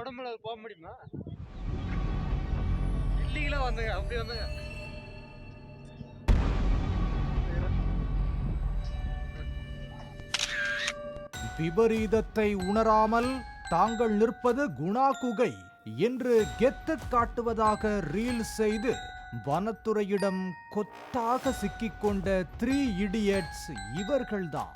உடம்புல போக முடியுமா? இல்லீங்களா வந்துங்க, அப்படி வந்துங்க. விபரீதத்தை உணராமல் தாங்கள் நிற்பது குணா குகை என்று கெத்து காட்டுவதாக ரீல் செய்து வனத்துறையிடம் கொத்தாக சிக்கிக்கொண்ட 3 இடியட்ஸ் இவர்கள்தான்.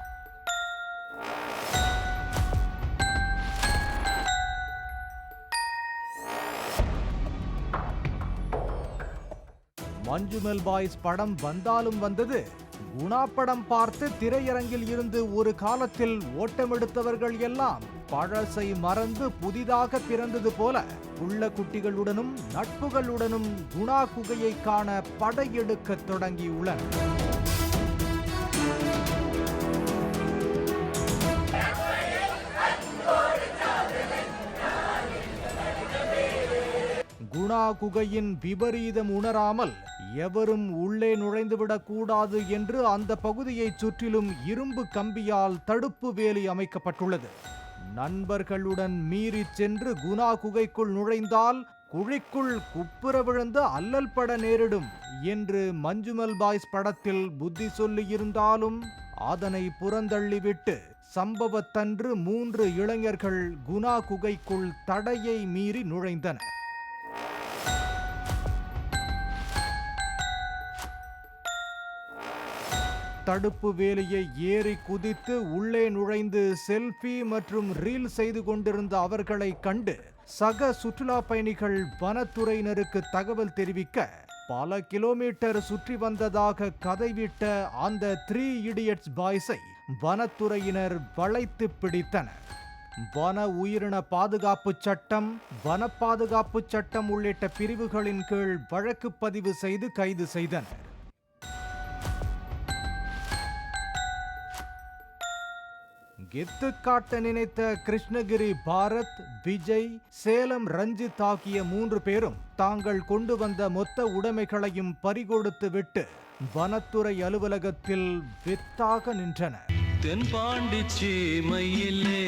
மஞ்சுமெல் பாய்ஸ் படம் வந்தாலும் வந்தது, குணா படம் பார்த்து திரையரங்கில் இருந்து ஒரு காலத்தில் ஓட்டமெடுத்தவர்கள் எல்லாம் பழசை மறந்து புதிதாக பிறந்தது போல உள்ள குட்டிகளுடனும் நட்புகளுடனும் குணா குகையை காண படையெடுக்க தொடங்கியுள்ளனர். குணா குகையின் விபரீதம் உணராமல் எவரும் உள்ளே நுழைந்துவிடக் கூடாது என்று அந்த பகுதியைச் சுற்றிலும் இரும்பு கம்பியால் தடுப்பு வேலி அமைக்கப்பட்டுள்ளது. நண்பர்களுடன் மீறி சென்று குணா குகைக்குள் நுழைந்தால் குழிக்குள் குப்புற விழுந்து அல்லல் பட நேரிடும் என்று மஞ்சுமெல் பாய்ஸ் படத்தில் புத்தி சொல்லியிருந்தாலும் அதனை புறந்தள்ளிவிட்டு சம்பவத்தன்று 3 இளைஞர்கள் குணா குகைக்குள் தடையை மீறி நுழைந்தனர். தடுப்பு வேலியை ஏறி குதித்து உள்ளே நுழைந்து செல்ஃபி மற்றும் ரீல் செய்து கொண்டிருந்த அவர்களை கண்டு சக சுற்றுலா பயணிகள் வனத்துறையினருக்கு தகவல் தெரிவிக்க பல கிலோமீட்டர் சுற்றி வந்ததாக கதைவிட்ட அந்த 3 இடியட்ஸ் பாய்ஸை வனத்துறையினர் வளைத்து பிடித்தனர். வன உயிரின பாதுகாப்பு சட்டம், வன பாதுகாப்பு சட்டம் உள்ளிட்ட பிரிவுகளின் கீழ் வழக்கு பதிவு செய்து கைது செய்தனர். கெத்து காட்ட நினைத்த கிருஷ்ணகிரி பாரத், விஜய், சேலம் ரஞ்சித் ஆகிய 3 பேரும் தாங்கள் கொண்டு வந்த மொத்த உடைமைகளையும் பறிகொடுத்து விட்டு வனத்துறை அலுவலகத்தில் வித்தாக நின்றனர். தென்பாண்டி சீமையிலே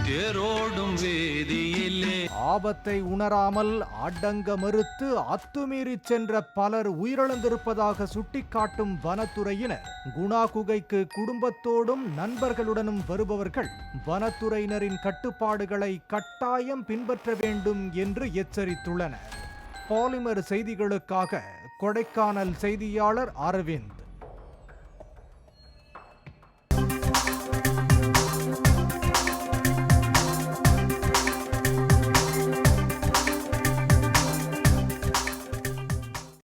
தேரோடும் வேதியிலே ஆபத்தை உணராமல் அடங்க மறுத்து அத்துமீறி சென்ற பலர் உயிரிழந்திருப்பதாக சுட்டிக்காட்டும் வனத்துறையினர் குணா குகைக்கு குடும்பத்தோடும் நண்பர்களுடனும் வருபவர்கள் வனத்துறையினரின் கட்டுப்பாடுகளை கட்டாயம் பின்பற்ற வேண்டும் என்று எச்சரித்துள்ளனர். பாலிமர் செய்திகளுக்காக கொடைக்கானல் செய்தியாளர் அரவிந்த்.